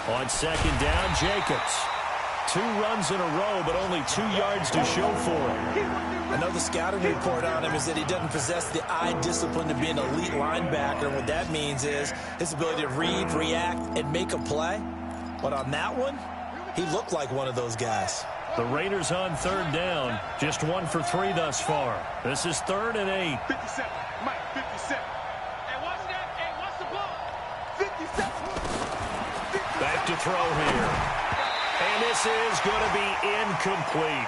On second down, Jacobs. 2 runs in a row, but only 2 yards to show for it. Another scouting report on him is that he doesn't possess the eye discipline to be an elite linebacker. And what that means is his ability to read, react, and make a play. But on that one, he looked like one of those guys. The Raiders on third down. Just 1 for 3 thus far. This is 3rd and 8. 57. Mike, 57. Hey, watch that. Hey, watch the ball. 57. Back to throw here. And this is going to be incomplete.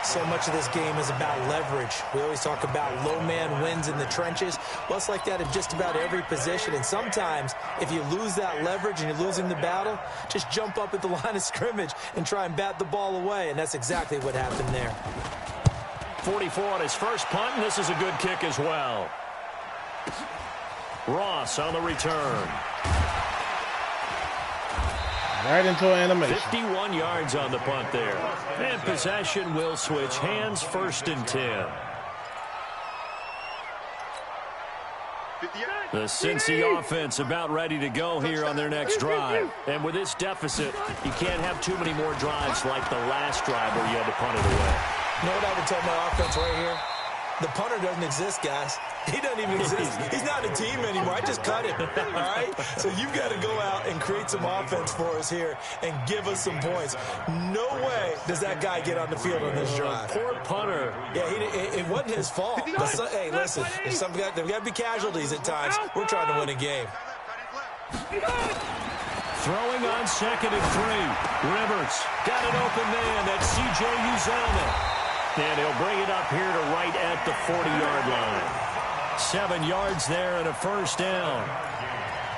So much of this game is about leverage. We always talk about low man wins in the trenches. Well, it's like that in just about every position. And sometimes, if you lose that leverage and you're losing the battle, just jump up at the line of scrimmage and try and bat the ball away. And that's exactly what happened there. 44 on his first punt, and this is a good kick as well. Ross on the return. Right into an animation. 51 yards on the punt there. And possession will switch hands, 1st and 10. The Cincy offense about ready to go here on their next drive. And with this deficit, you can't have too many more drives like the last drive where you had to punt it away. You know what I would tell my offense right here? The punter doesn't exist, guys. He doesn't even exist. He's not a team anymore. I just cut him, all right? So you've got to go out and create some offense for us here and give us some points. No way does that guy get on the field on this drive. Poor punter. Yeah, it wasn't his fault. But hey, listen, there's got to be casualties at times. We're trying to win a game. Throwing on 2nd and 3. Rivers got an open man. That's C.J. Uzomah. And he'll bring it up here to right at the 40-yard line. 7 yards there and a 1st down.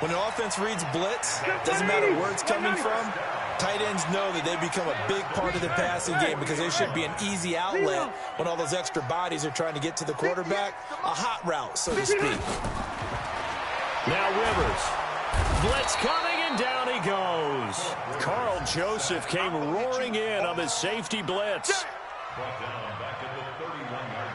When an offense reads blitz, doesn't matter where it's coming from, tight ends know that they become a big part of the passing game because they should be an easy outlet when all those extra bodies are trying to get to the quarterback. A hot route, so to speak. Now Rivers. Blitz coming, and down he goes. Carl Joseph came roaring in on the safety blitz. Brought down back at the 31-yard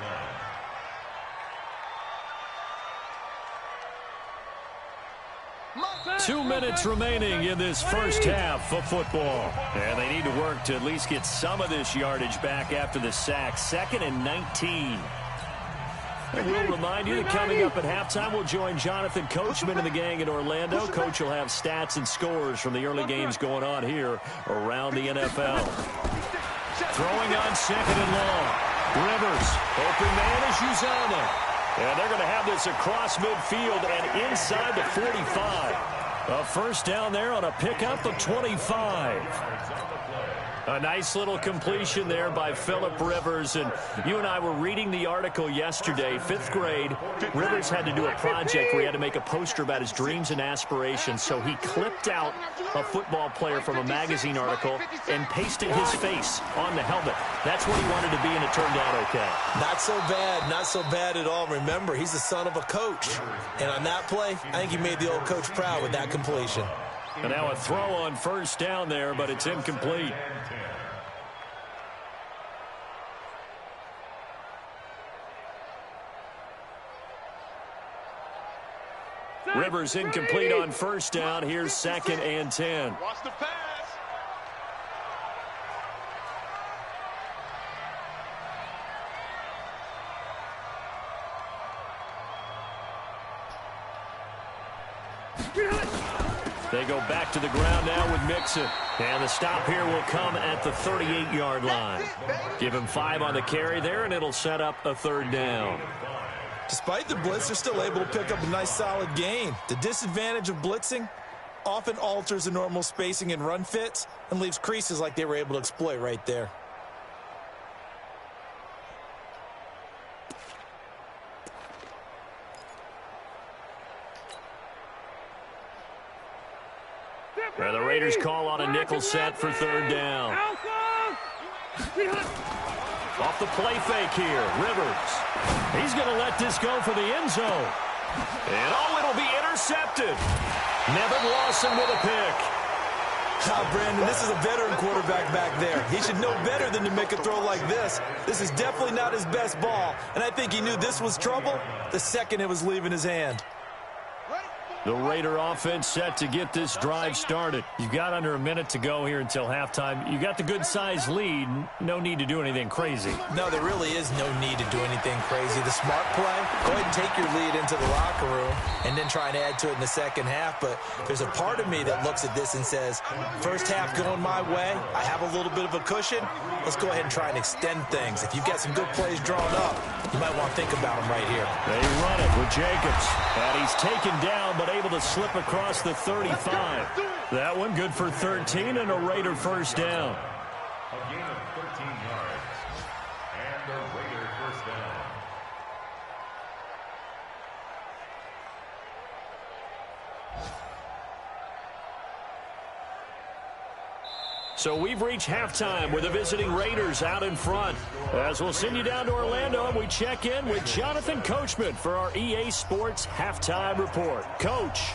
line. 2 minutes remaining in this first half of football. And they need to work to at least get some of this yardage back after the sack. 2nd and 19. And we'll remind you that coming up at halftime, we'll join Jonathan Coachman and the gang in Orlando. Coach will have stats and scores from the early games going on here around the NFL. Throwing on 2nd and long. Rivers, open man is Uzomah. And they're going to have this across midfield and inside the 45. A 1st down there on a pickup of 25. A nice little completion there by Phillip Rivers. And you and I were reading the article yesterday, 5th grade. Rivers had to do a project where he had to make a poster about his dreams and aspirations. So he clipped out a football player from a magazine article and pasted his face on the helmet. That's what he wanted to be, and it turned out okay. Not so bad. Not so bad at all. Remember, he's the son of a coach. And on that play, I think he made the old coach proud with that completion. And now a throw on 1st down there, but it's incomplete. Rivers incomplete on 1st down. Here's 2nd and 10. Watch the pass. They go back to the ground now with Mixon. And the stop here will come at the 38-yard line. Give him 5 on the carry there, and it'll set up a 3rd down. Despite the blitz, they're still able to pick up a nice, solid gain. The disadvantage of blitzing often alters the normal spacing and run fits and leaves creases like they were able to exploit right there. Now the Raiders call on a nickel set for 3rd down. Off the play fake here, Rivers. He's going to let this go for the end zone. And oh, it'll be intercepted. Nevin Lawson with a pick. Brandon, this is a veteran quarterback back there. He should know better than to make a throw like this. This is definitely not his best ball, and I think he knew this was trouble the second it was leaving his hand. The Raider offense set to get this drive started. You've got under a minute to go here until halftime. You got the good-sized lead. No need to do anything crazy. No, there really is no need to do anything crazy. The smart play, go ahead and take your lead into the locker room and then try and add to it in the second half. But there's a part of me that looks at this and says, first half going my way, I have a little bit of a cushion. Let's go ahead and try and extend things. If you've got some good plays drawn up, you might want to think about them right here. They run it with Jacobs. And he's taken down, but able to slip across the 35. That one good for 13 and a Raider first down. A gain of 13 yards. And the Raider first down. So we've reached halftime with the visiting Raiders out in front. As we'll send you down to Orlando, and we check in with Jonathan Coachman for our EA Sports Halftime Report. Coach.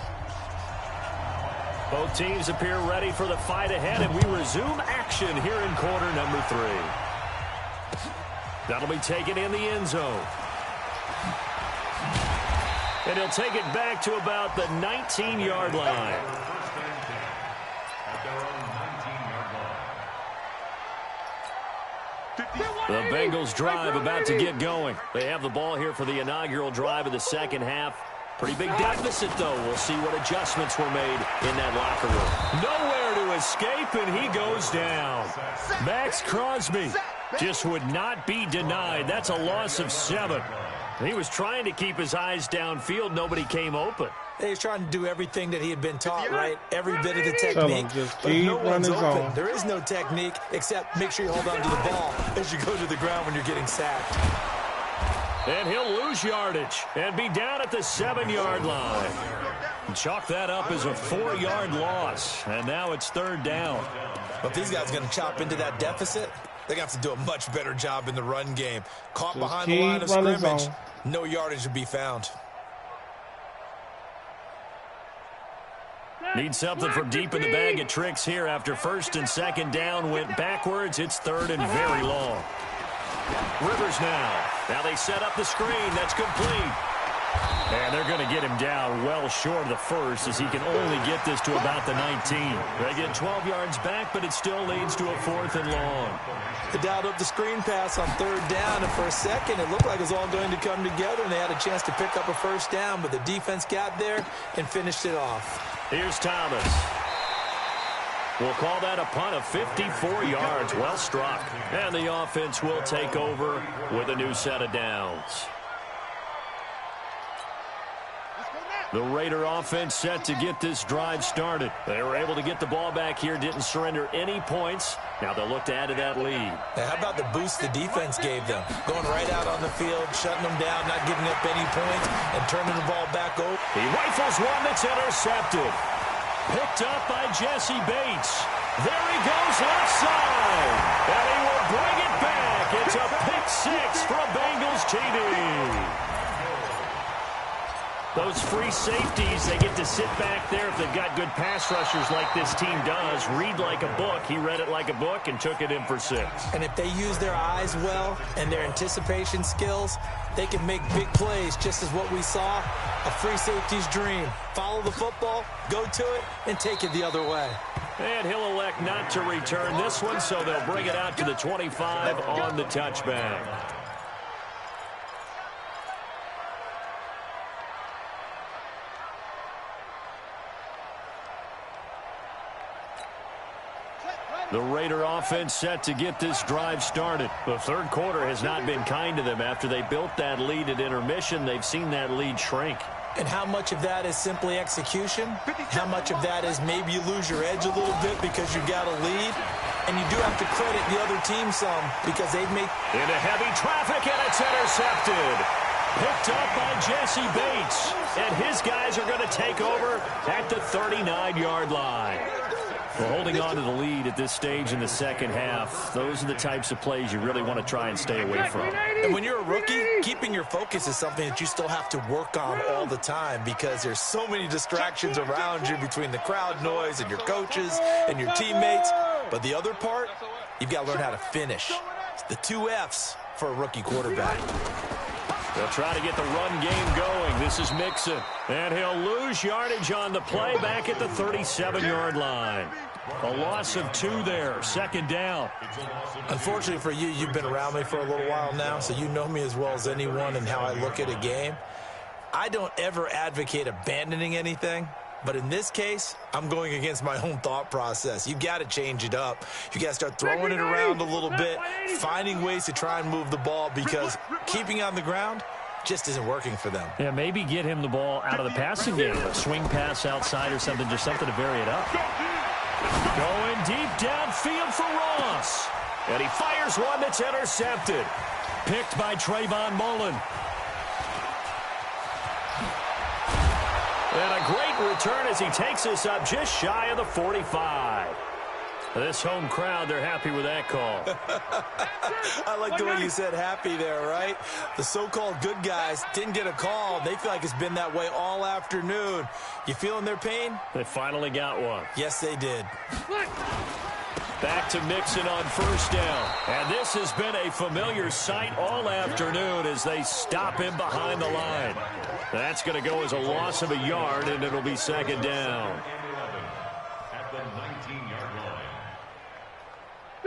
Both teams appear ready for the fight ahead, and we resume action here in quarter number 3. That'll be taken in the end zone. And he'll take it back to about the 19-yard line. The Bengals drive about to get going. They have the ball here for the inaugural drive of the second half. Pretty big deficit, though. We'll see what adjustments were made in that locker room. Nowhere to escape, and he goes down. Max Crosby just would not be denied. That's a loss of 7. He was trying to keep his eyes downfield. Nobody came open. He was trying to do everything that he had been taught, right? Every bit of the technique. Just but keep no one's running open. zone. There is no technique except make sure you hold on to the ball as you go to the ground when you're getting sacked. And he'll lose yardage and be down at the 7-yard line. Chalk that up as a 4-yard loss. And now it's third down. But if these guys are going to chop into that deficit, they're going to have to do a much better job in the run game. Caught behind the line of scrimmage, no yardage to be found. Need something from deep in the bag of tricks here after first and second down went backwards. It's third and very long. Rivers now. Now they set up the screen. That's complete. And they're going to get him down well short of the first as he can only get this to about the 19. They get 12 yards back, but it still leads to a 4th and long. They dialed up the screen pass on third down, and for a second it looked like it was all going to come together, and they had a chance to pick up a first down, but the defense got there and finished it off. Here's Thomas. We'll call that a punt of 54 yards. Well struck. And the offense will take over with a new set of downs. The Raider offense set to get this drive started. They were able to get the ball back here, didn't surrender any points. Now they'll look to add to that lead. Now, how about the boost the defense gave them? Going right out on the field, shutting them down, not giving up any points, and turning the ball back over. He rifles one that's intercepted. Picked up by Jesse Bates. There he goes left side. And he will bring it back. It's a pick 6 for a Bengals TD. Those free safeties, they get to sit back there if they've got good pass rushers like this team does. Read like a book. He read it like a book and took it in for 6. And if they use their eyes well and their anticipation skills, they can make big plays, just as what we saw, a free safety's dream. Follow the football, go to it, and take it the other way. And he'll elect not to return this one, so they'll bring it out to the 25 on the touchback. The Raider offense set to get this drive started. The third quarter has not been kind to them. After they built that lead at intermission, they've seen that lead shrink. And how much of that is simply execution? How much of that is maybe you lose your edge a little bit because you got a lead? And you do have to credit the other team some because they've made... Into heavy traffic, and it's intercepted. Picked up by Jesse Bates. And his guys are going to take over at the 39-yard line. Well, holding on to the lead at this stage in the second half, those are the types of plays you really want to try and stay away from. And when you're a rookie, keeping your focus is something that you still have to work on all the time because there's so many distractions around you between the crowd noise and your coaches and your teammates. But the other part, you've got to learn how to finish. It's the 2 F's for a rookie quarterback. They'll try to get the run game going. This is Mixon. And he'll lose yardage on the play back at the 37-yard line. A loss of 2 there. 2nd down. Unfortunately for you, you've been around me for a little while now, so you know me as well as anyone and how I look at a game. I don't ever advocate abandoning anything. But in this case, I'm going against my own thought process. You got to change it up. You got to start throwing it around a little bit, finding ways to try and move the ball, because keeping on the ground just isn't working for them. Yeah, maybe get him the ball out of the passing game. A swing pass outside or something, just something to vary it up. Going deep downfield for Ross. And he fires one that's intercepted. Picked by Trayvon Mullen. And a great return as he takes us up just shy of the 45. This home crowd, they're happy with that call. I like the way you said happy there, right? The so-called good guys didn't get a call. They feel like it's been that way all afternoon. You feeling their pain? They finally got one. Yes, they did. Back to Mixon on 1st down. And this has been a familiar sight all afternoon as they stop him behind the line. That's going to go as a loss of a yard, and it'll be 2nd down. At the 19-yard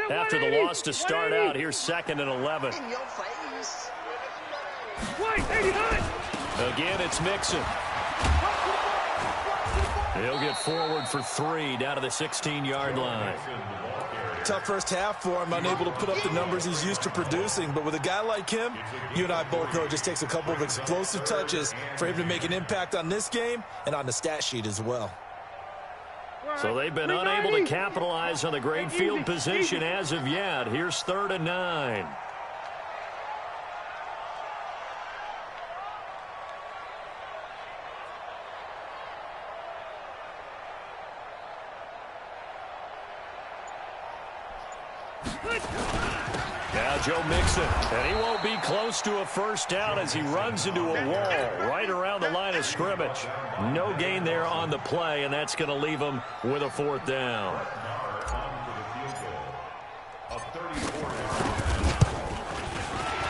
line. After the loss to start out, here's 2nd and 11. In your face. Again, it's Mixon. He'll get forward for 3 down to the 16-yard line. Tough first half for him, unable to put up the numbers he's used to producing. But with a guy like him, you and I both know it just takes a couple of explosive touches for him to make an impact on this game and on the stat sheet as well. So they've been unable to capitalize on the great field position as of yet. Here's 3rd and 9. Now Joe Mixon, and he won't be close to a 1st down as he runs into a wall right around the line of scrimmage. No gain there on the play, and that's going to leave him with a 4th down.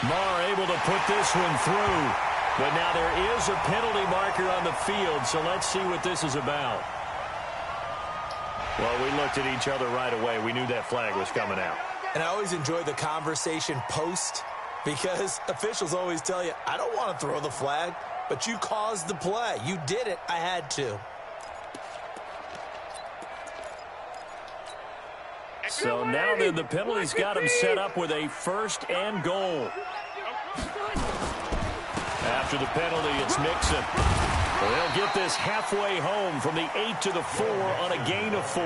Marr able to put this one through, but now there is a penalty marker on the field, so let's see what this is about. Well, we looked at each other right away. We knew that flag was coming out. And I always enjoy the conversation post, because officials always tell you, I don't want to throw the flag, but you caused the play. You did it. I had to. So now then, the penalty's got him set up with a 1st and goal. After the penalty, it's Mixon. They'll get this halfway home from the 8 to the 4 on a gain of 4.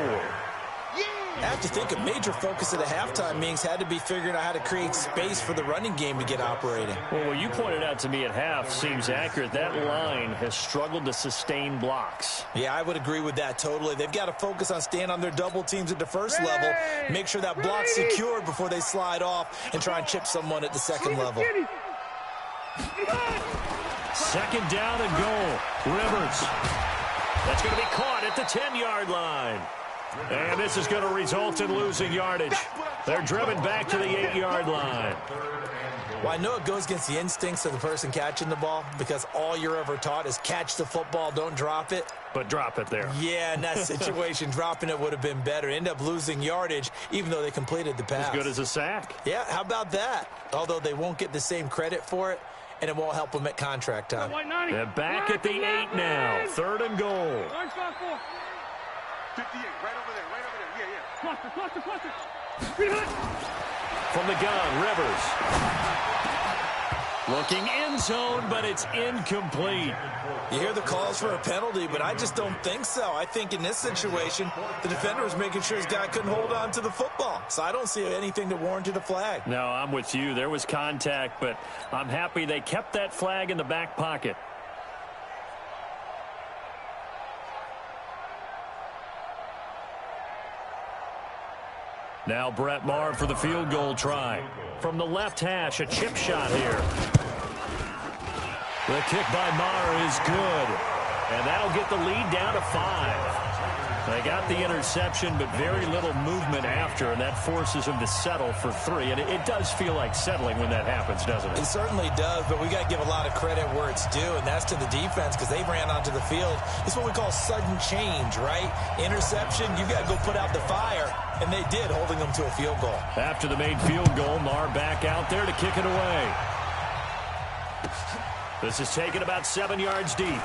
I have to think a major focus of the halftime meetings had to be figuring out how to create space for the running game to get operating. Well, what you pointed out to me at half seems accurate. That line has struggled to sustain blocks. Yeah, I would agree with that totally. They've got to focus on staying on their double teams at the 1st level, make sure that block's secured before they slide off and try and chip someone at the 2nd level. 2nd down and goal. Rivers. That's going to be caught at the 10-yard line. And this is going to result in losing yardage. They're driven back to the 8-yard line. Well, I know it goes against the instincts of the person catching the ball, because all you're ever taught is catch the football, don't drop it. But drop it there. Yeah, in that situation, dropping it would have been better. End up losing yardage, even though they completed the pass. As good as a sack. Yeah, how about that? Although they won't get the same credit for it, and it won't help them at contract time. They're back at the 8 now. 3rd and goal. 58, right over there, yeah. From the gun, Rivers. Looking end zone, but it's incomplete. You hear the calls for a penalty, but I just don't think so. I think in this situation, the defender was making sure his guy couldn't hold on to the football. So I don't see anything that warranted a flag. No, I'm with you. There was contact, but I'm happy they kept that flag in the back pocket. Now Brett Maher for the field goal try. From the left hash, a chip shot here. The kick by Maher is good. And that'll get the lead down to 5. They got the interception, but very little movement after, and that forces them to settle for 3. And it does feel like settling when that happens, doesn't it? It certainly does, but we got to give a lot of credit where it's due, and that's to the defense because they ran onto the field. It's what we call sudden change, right? Interception, you got to go put out the fire, and they did, holding them to a field goal. After the made field goal, Marr back out there to kick it away. This is taken about 7 yards deep.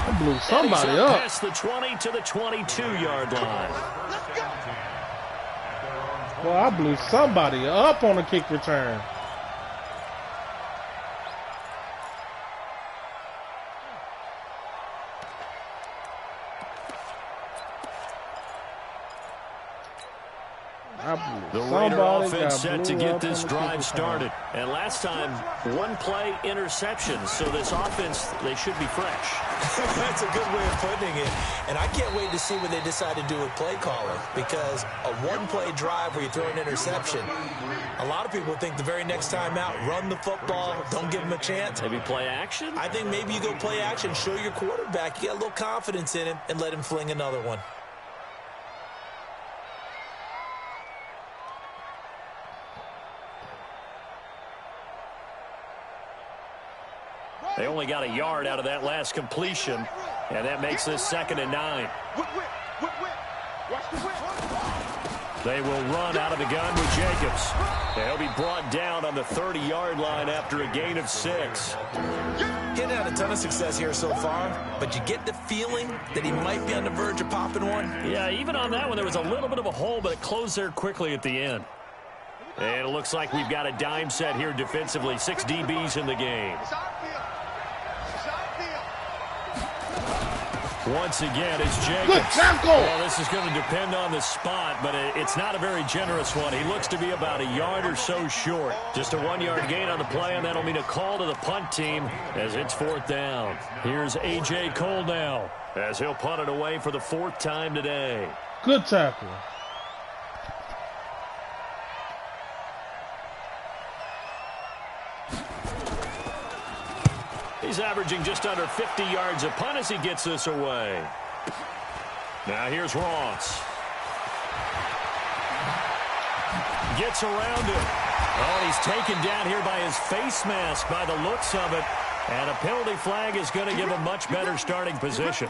I blew somebody up. Past the 20 to the 22-yard line. Well, I blew somebody up on a kick return. The Raider offense set to get this drive started. And last time, 1 play interception. So this offense, they should be fresh. That's a good way of putting it. And I can't wait to see what they decide to do with play calling, because a 1-play drive where you throw an interception, a lot of people think the very next time out, run the football, don't give them a chance. Maybe play action? I think maybe you go play action, show your quarterback you got a little confidence in him, and let him fling another one. They only got a yard out of that last completion, and that makes this 2nd and 9. They will run out of the gun with Jacobs. They'll be brought down on the 30-yard line after a gain of 6. Getting had a ton of success here so far, but you get the feeling that he might be on the verge of popping one. Yeah, even on that one, there was a little bit of a hole, but it closed there quickly at the end. And it looks like we've got a dime set here defensively. 6 DBs in the game. Once again, it's Jacobs. Good tackle. Well, this is going to depend on the spot, but it's not a very generous one. He looks to be about a yard or so short. Just a 1-yard gain on the play, and that'll mean a call to the punt team as it's 4th down. Here's A.J. Cole now as he'll punt it away for the 4th time today. Good tackle. He's averaging just under 50 yards a punt as he gets this away. Now here's Ross. Gets around him. Oh, he's taken down here by his face mask by the looks of it. And a penalty flag is going to give him much better starting position.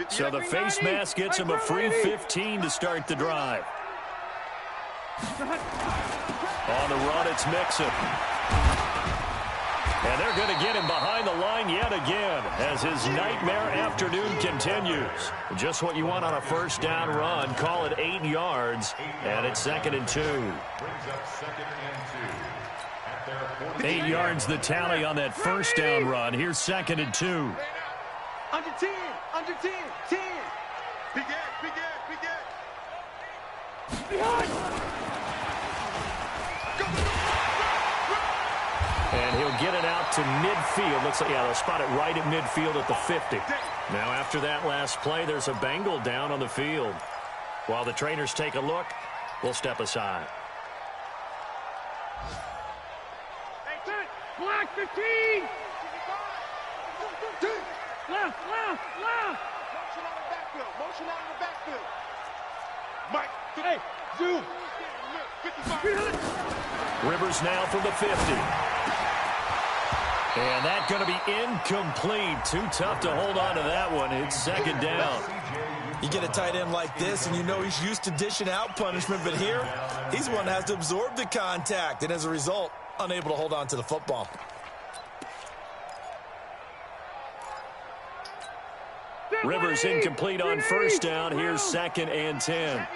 So the face mask gets him a free 15 to start the drive. On the run, it's Mixon. And they're going to get him behind the line yet again as his nightmare afternoon continues. Just what you want on a 1st down run. Call it 8 yards, and it's 2nd and 2. 8 yards the tally on that 1st down run. Here's 2nd and 2. Under 10, under 10, 10. Big Ed, big Ed, big Ed. Behind. And he'll get it out to midfield. Looks like, yeah, they'll spot it right at midfield at the 50. Now, after that last play, there's a Bengal down on the field. While the trainers take a look, we'll step aside. Black 15. Left, left, left. Motion on the backfield. Motion out of the backfield. Mike, hey, zoom. 55. Rivers now from the 50. And that's going to be incomplete. Too tough to hold on to that one. It's 2nd down. You get a tight end like this, and you know he's used to dishing out punishment, but here, he's the one that has to absorb the contact, and as a result, unable to hold on to the football. Rivers incomplete on 1st down. Here's 2nd and 10.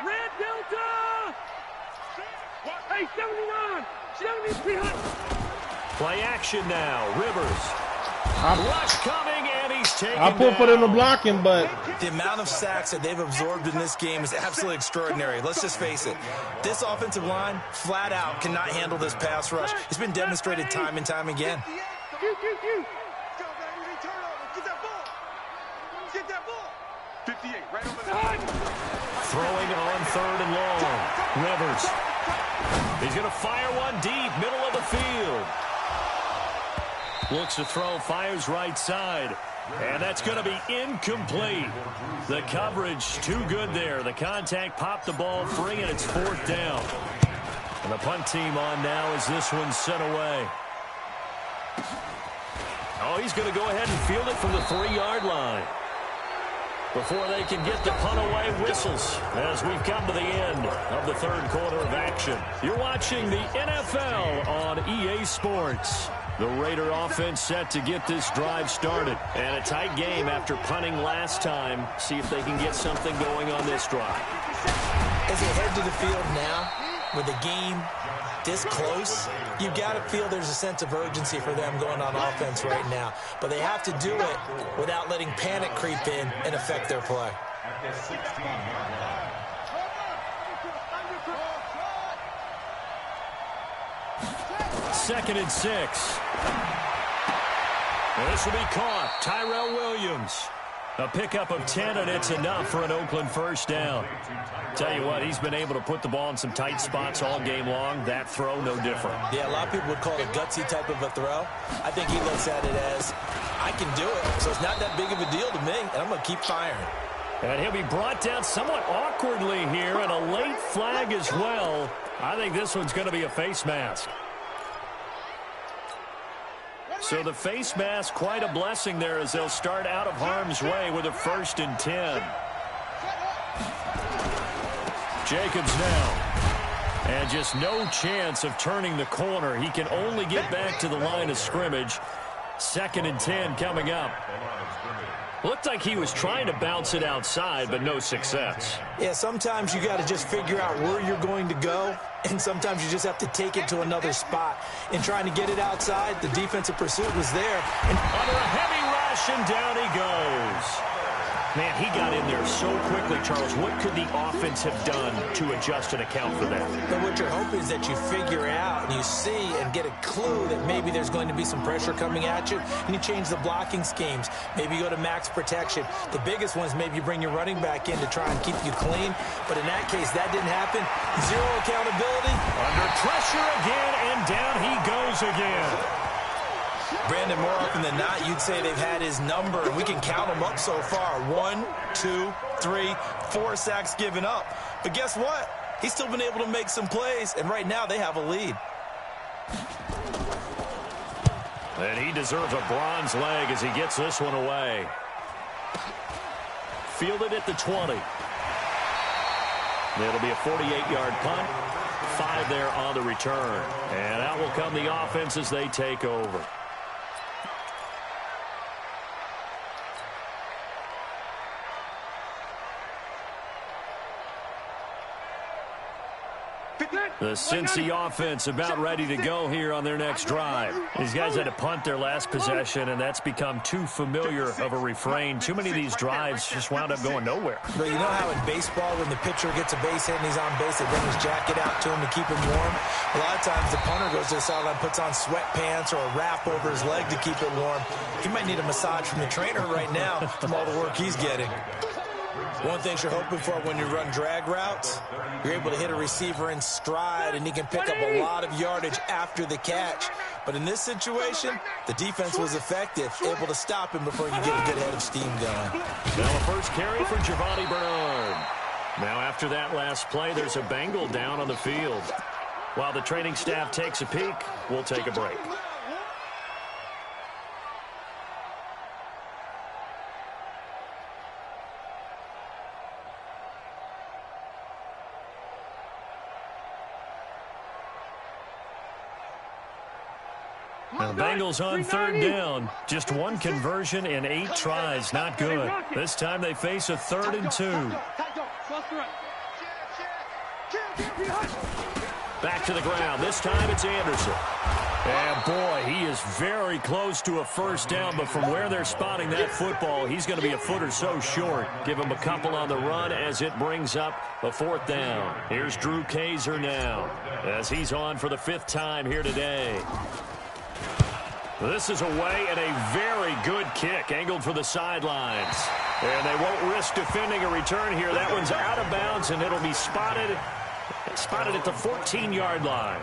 Red Delta! Hey, 79! 70! Play action now. Rivers. Rush coming, and he's taken I put down. in the blocking, but The amount of sacks that they've absorbed in this game is absolutely extraordinary. Let's just face it. This offensive line, flat out, cannot handle this pass rush. It's been demonstrated time and time again. Get that ball! Get that ball! 58, right over the Throwing on 3rd and long. Rivers. He's He's going to fire one deep, middle of the field. Looks to throw, fires right side. And that's going to be incomplete. The coverage too good there. The contact popped the ball free, and it's 4th down. And the punt team on now as this one's sent away. Oh, he's going to go ahead and field it from the 3-yard line. Before they can get the punt away, whistles as we've come to the end of the 3rd quarter of action. You're watching the NFL on EA Sports. The Raider offense set to get this drive started. And a tight game after punting last time. See if they can get something going on this drive. As they head to the field now, with the game this close, you've got to feel there's a sense of urgency for them going on offense right now. But they have to do it without letting panic creep in and affect their play. At the 16-yard line. 2nd and 6. And this will be caught. Tyrell Williams. A pickup of 10, and it's enough for an Oakland 1st down. Tell you what, he's been able to put the ball in some tight spots all game long. That throw, no different. Yeah, a lot of people would call it a gutsy type of a throw. I think he looks at it as, I can do it, so it's not that big of a deal to me, and I'm going to keep firing. And he'll be brought down somewhat awkwardly here, and a late flag as well. I think this one's going to be a face mask. So the face mask, quite a blessing there as they'll start out of harm's way with a 1st and 10. Jacobs now. And just no chance of turning the corner. He can only get back to the line of scrimmage. 2nd and 10 coming up. Looked like he was trying to bounce it outside, but no success. Yeah, sometimes you got to just figure out where you're going to go, and sometimes you just have to take it to another spot. In trying to get it outside, the defensive pursuit was there. And under a heavy rush, and down he goes. Man, he got in there so quickly, Charles. What could the offense have done to adjust and account for that? But what you're hoping is that you figure out and you see and get a clue that maybe there's going to be some pressure coming at you, and you change the blocking schemes. Maybe you go to max protection. The biggest one is maybe you bring your running back in to try and keep you clean. But in that case, that didn't happen. Zero accountability. Under pressure again, and down he goes again. Brandon, more often than not, you'd say they've had his number, and we can count them up so far. 1, 2, 3, 4 sacks given up. But guess what? He's still been able to make some plays, and right now they have a lead. And he deserves a bronze leg as he gets this one away. Fielded at the 20. It'll be a 48-yard punt. 5 there on the return. And out will come the offense as they take over. The Cincy offense about ready to go here on their next drive. These guys had to punt their last possession, and that's become too familiar of a refrain. Too many of these drives just wound up going nowhere. But you know how in baseball, when the pitcher gets a base hit and he's on base, they bring his jacket out to him to keep him warm? A lot of times the punter goes to the sideline, puts on sweatpants or a wrap over his leg to keep it warm. He might need a massage from the trainer right now from all the work he's getting. One thing you're hoping for when you run drag routes, you're able to hit a receiver in stride, and he can pick up a lot of yardage after the catch. But in this situation, the defense was effective, able to stop him before you get a good head of steam going. Now a first carry for Giovanni Bernard. Now after that last play, there's a Bengal down on the field. While the training staff takes a peek, we'll take a break. And the Bengals on 3rd down. Just 1 conversion in 8 tries. Not good. This time they face a 3rd and 2. Back to the ground. This time it's Anderson. And boy, he is very close to a 1st down, but from where they're spotting that football, he's going to be a foot or so short. Give him a couple on the run as it brings up a 4th down. Here's Drew Kaiser now as he's on for the 5th time here today. This is away, and a very good kick angled for the sidelines. And they won't risk defending a return here. That one's out of bounds, and it'll be spotted Spotted at the 14-yard line.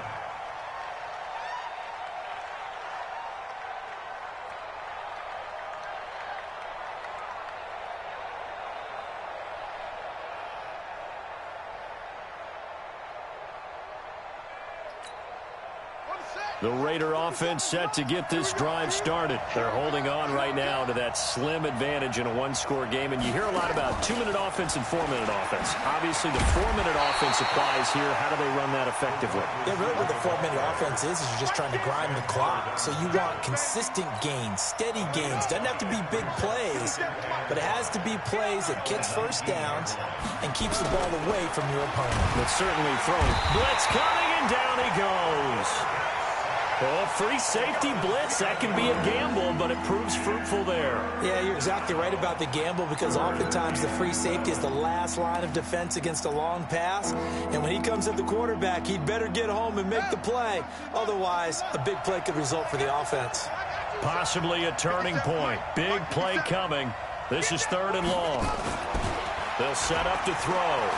The Raider offense set to get this drive started. They're holding on right now to that slim advantage in a one-score game. And you hear a lot about 2-minute offense and 4-minute offense. Obviously, the 4-minute offense applies here. How do they run that effectively? Yeah, really what the 4-minute offense is you're just trying to grind the clock. So you want consistent gains, steady gains. Doesn't have to be big plays, but it has to be plays that gets first downs and keeps the ball away from your opponent. But certainly throwing. Blitz coming, and down he goes. Oh, free safety blitz. That can be a gamble, but it proves fruitful there. Yeah, you're exactly right about the gamble because oftentimes the free safety is the last line of defense against a long pass. And when he comes at the quarterback, he'd better get home and make the play. Otherwise, a big play could result for the offense. Possibly a turning point. Big play coming. This is 3rd and long. They'll set up to throw.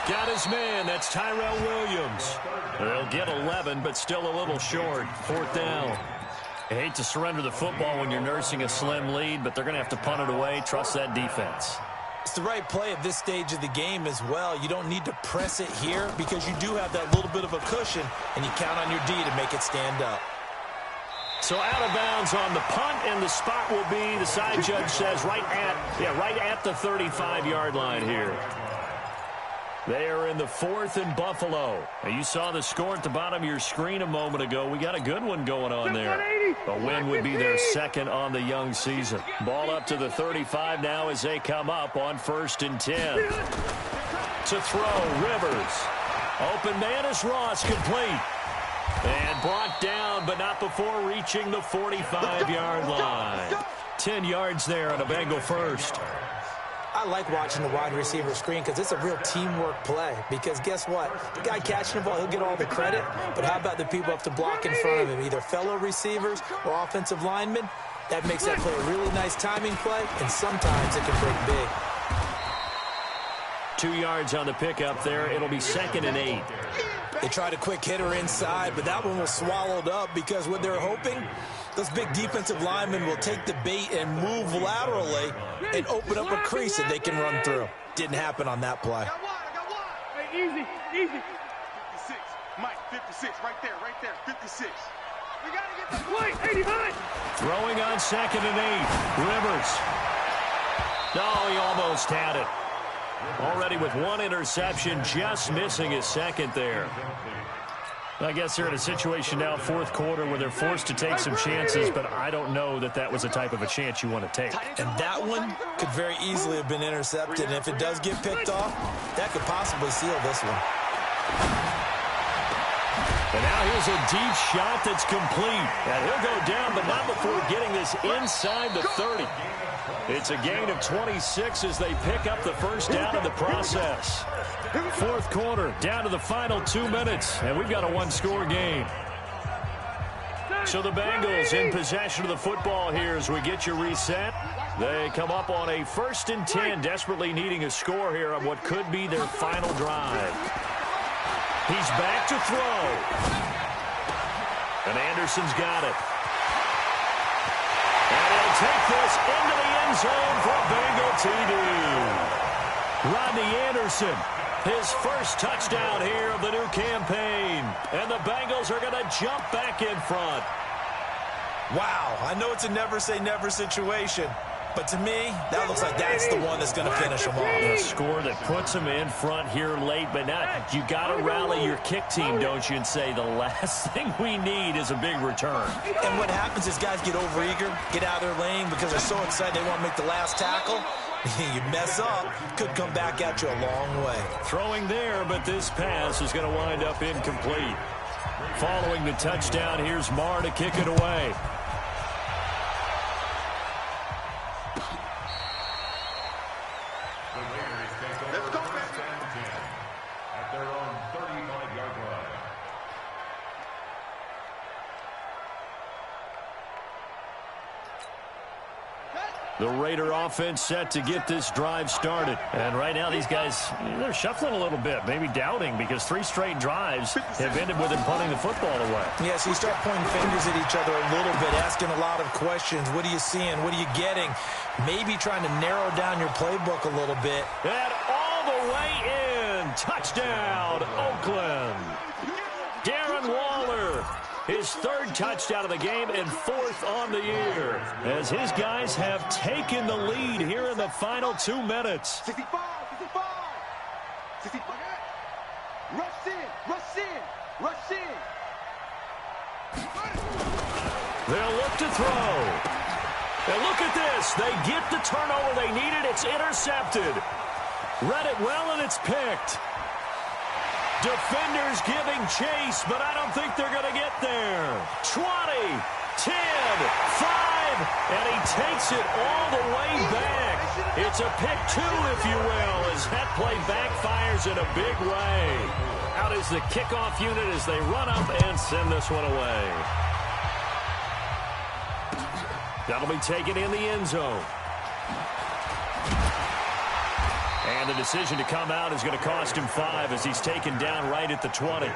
Got his man. That's Tyrell Williams. They'll get 11, but still a little short. 4th down. I hate to surrender the football when you're nursing a slim lead, but they're going to have to punt it away. Trust that defense. It's the right play at this stage of the game as well. You don't need to press it here because you do have that little bit of a cushion, and you count on your D to make it stand up. So out of bounds on the punt, and the spot will be, the side judge says, right at the 35-yard line here. They are in the 4th and Buffalo. Now, you saw the score at the bottom of your screen a moment ago. We got a good one going on there. A win would be their 2nd on the young season. Ball up to the 35 now as they come up on 1st and 10. To throw, Rivers. Open man is Ross, complete. And brought down, but not before reaching the 45-yard line. 10 yards there on a Bengal first. I like watching the wide receiver screen because it's a real teamwork play. Because guess what? The guy catching the ball, he'll get all the credit. But how about the people up to block in front of him, either fellow receivers or offensive linemen? That makes that play a really nice timing play, and sometimes it can break big. 2 yards on the pickup there. It'll be 2nd and 8. They tried a quick hitter inside, but that one was swallowed up because what they're hoping, those big defensive linemen will take the bait and move laterally and open up a crease that they can run through. Didn't happen on that play. I got one. Hey, easy. 56. Mike, 56. Right there. 56. We got to get that play. 89. Throwing on 2nd and 8. Rivers. No, he almost had it. Already with 1 interception, just missing his 2nd there. I guess they're in a situation now, 4th quarter, where they're forced to take some chances, but I don't know that that was the type of a chance you want to take. And that one could very easily have been intercepted. And if it does get picked off, that could possibly seal this one. And now here's a deep shot that's complete. And he'll go down, but not before getting this inside the 30. It's a gain of 26 as they pick up the first down in the process. 4th quarter, down to the final 2 minutes, and we've got a one-score game. So the Bengals in possession of the football here as we get you reset. They come up on a 1st and 10, desperately needing a score here on what could be their final drive. He's back to throw. And Anderson's got it. And he'll take this into the end zone for a Bengal TD. Rodney Anderson, his first touchdown here of the new campaign. And the Bengals are going to jump back in front. Wow, I know it's a never-say-never situation, but to me, that looks like that's the one that's going to finish them off. A score that puts them in front here late, but now you got to rally your kick team, don't you, and say the last thing we need is a big return. And what happens is guys get overeager, get out of their lane because they're so excited they want to make the last tackle. You mess up, could come back at you a long way. Throwing there, but this pass is going to wind up incomplete. Following the touchdown, here's Marr to kick it away. Let's go, man. At their own 35-yard line. The Raider offense set to get this drive started. And right now these guys, they're shuffling a little bit, maybe doubting, because 3 straight drives have ended with them punting the football away. Yeah, so you start pointing fingers at each other a little bit, asking a lot of questions. What are you seeing? What are you getting? Maybe trying to narrow down your playbook a little bit. And all the way in. Touchdown, Oakland. Darren Waller. His 3rd touchdown of the game and 4th on the year, as his guys have taken the lead here in the final 2 minutes. 65, 65, 65. Rush in, rush in, rush in. They'll look to throw. And look at this. They get the turnover they needed. It's intercepted. Read it well, and it's picked. Defenders giving chase, but I don't think they're going to get there. 20, 10, 5, and he takes it all the way back. It's a pick 2, if you will, as that play backfires in a big way. Out is the kickoff unit as they run up and send this one away. That'll be taken in the end zone. And the decision to come out is going to cost him 5 as he's taken down right at the 20.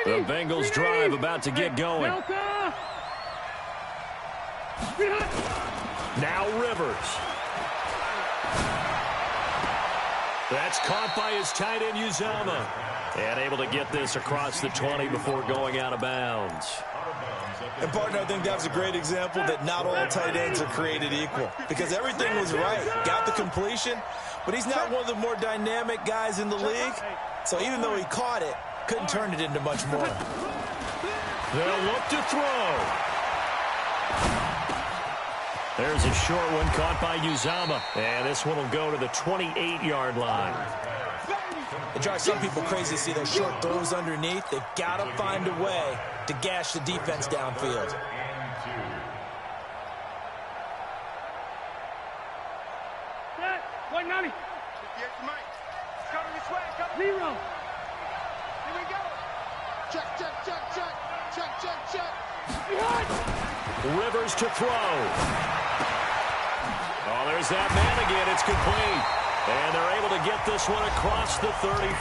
The Bengals drive about to get going. Now Rivers. That's caught by his tight end Uzama. And able to get this across the 20 before going out of bounds. And, partner, I think that was a great example that not all tight ends are created equal, because everything was right. Got the completion, but he's not one of the more dynamic guys in the league. So even though he caught it, couldn't turn it into much more. They'll look to throw. There's a short one caught by Uzama. And this one will go to the 28-yard line. It drives some people crazy to see those short throws underneath. They've got to find a way to gash the defense downfield. Set. 190. Yes, Mike. Cover this way. Cover. 0. Here we go. Check, check, check, check. Check, check, check. Behind. Rivers to throw. Oh, there's that man again. It's complete. And they're able to get this one across the 35.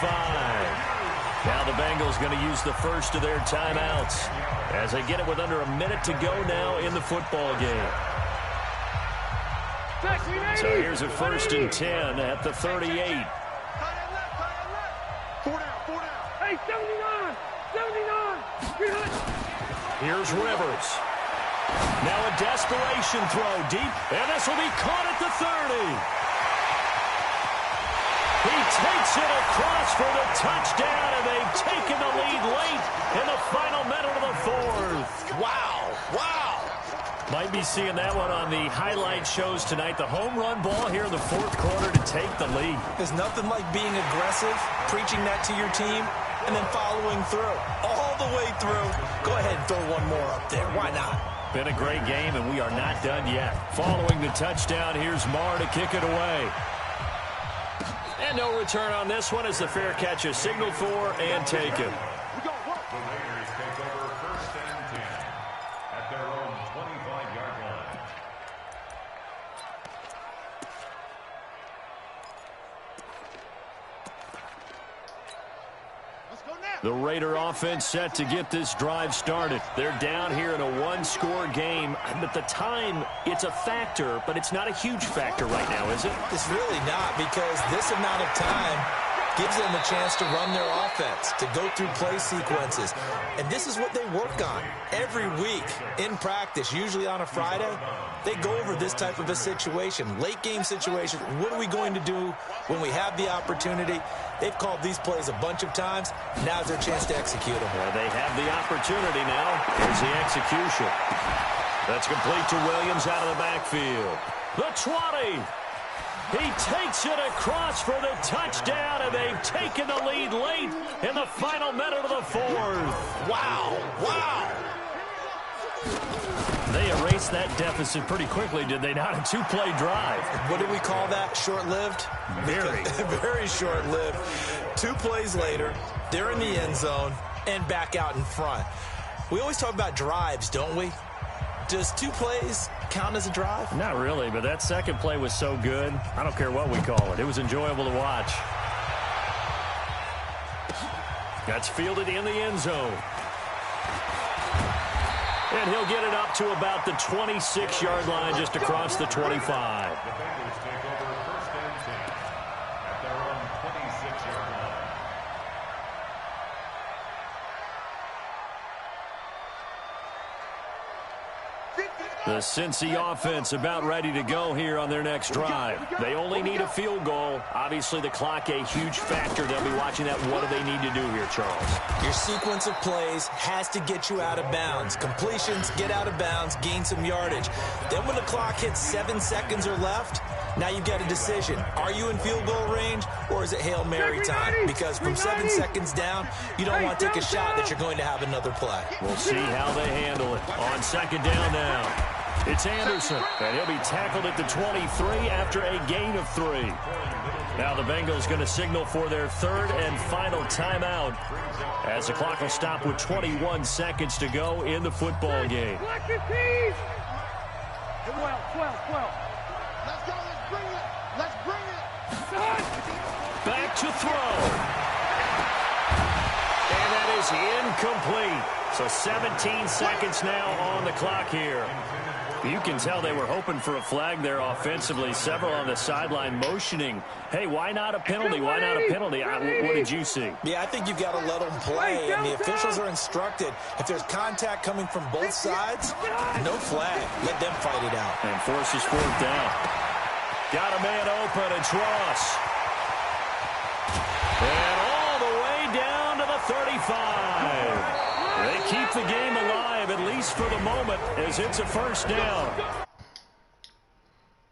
Now the Bengals going to use the first of their timeouts as they get it with under a minute to go now in the football game. So here's a 1st and 10 at the 38. 4 down, 4 down. Hey, 79, 79. Here's Rivers. Now a desperation throw deep, and this will be caught at the 30. He takes it across for the touchdown, and they've taken the lead late in the final minute of the 4th. Wow, wow. Might be seeing that one on the highlight shows tonight. The home run ball here in the 4th quarter to take the lead. There's nothing like being aggressive, preaching that to your team, and then following through. All the way through. Go ahead and throw one more up there. Why not? Been a great game, and we are not done yet. Following the touchdown, here's Marr to kick it away. And no return on this one as the fair catch is signaled for and taken. The Raiders take over 1st and 10 at their own 25-yard line. Let's go now. The Raider offense set to get this drive started. They're down here in a 1-score game. But the time, it's a factor, but it's not a huge factor right now, is it? It's really not, because this amount of time gives them a chance to run their offense, to go through play sequences. And this is what they work on every week in practice, usually on a Friday. They go over this type of a situation, late game situation. What are we going to do when we have the opportunity? They've called these plays a bunch of times. Now's their chance to execute them. Well, they have the opportunity now. Here's the execution. That's complete to Williams out of the backfield. The 20. He takes it across for the touchdown, and they've taken the lead late in the final minute of the 4th. Wow, wow. They erased that deficit pretty quickly, did they not? A 2-play drive. What do we call that? Short-lived? Very. Very short-lived. 2 plays later, they're in the end zone. and back out in front. We always talk about drives, don't we? Does 2 plays count as a drive? Not really, but that second play was so good. I don't care what we call it. It was enjoyable to watch. That's fielded in the end zone. And he'll get it up to about the 26-yard line, just across the 25. The Bengals take over first and 10 at their own 26-yard line. The Cincy offense about ready to go here on their next drive. They only need a field goal. Obviously, the clock a huge factor. They'll be watching that. What do they need to do here, Charles? Your sequence of plays has to get you out of bounds. Completions, get out of bounds, gain some yardage. Then when the clock hits 7 seconds or left, now you've got a decision. Are you in field goal range, or is it Hail Mary time? Because from 7 seconds down, you don't want to take a shot that you're going to have another play. We'll see how they handle it. On second down now. It's Anderson, and he'll be tackled at the 23 after a gain of 3. Now the Bengals going to signal for their 3rd and final timeout as the clock will stop with 21 seconds to go in the football game. 12. Let's go, let's bring it. Let's bring it. Back to throw. And that is incomplete. So 17 seconds now on the clock here. You can tell they were hoping for a flag there offensively. Several on the sideline motioning. Hey, why not a penalty? Why not a penalty? What did you see? Yeah, I think you've got to let them play, and the officials are instructed. If there's contact coming from both sides, no flag. Let them fight it out. And forces 4th down. Got a man open, it's Ross. And all the way down to the 35. They keep the game alive, at least for the moment, as it's a first down.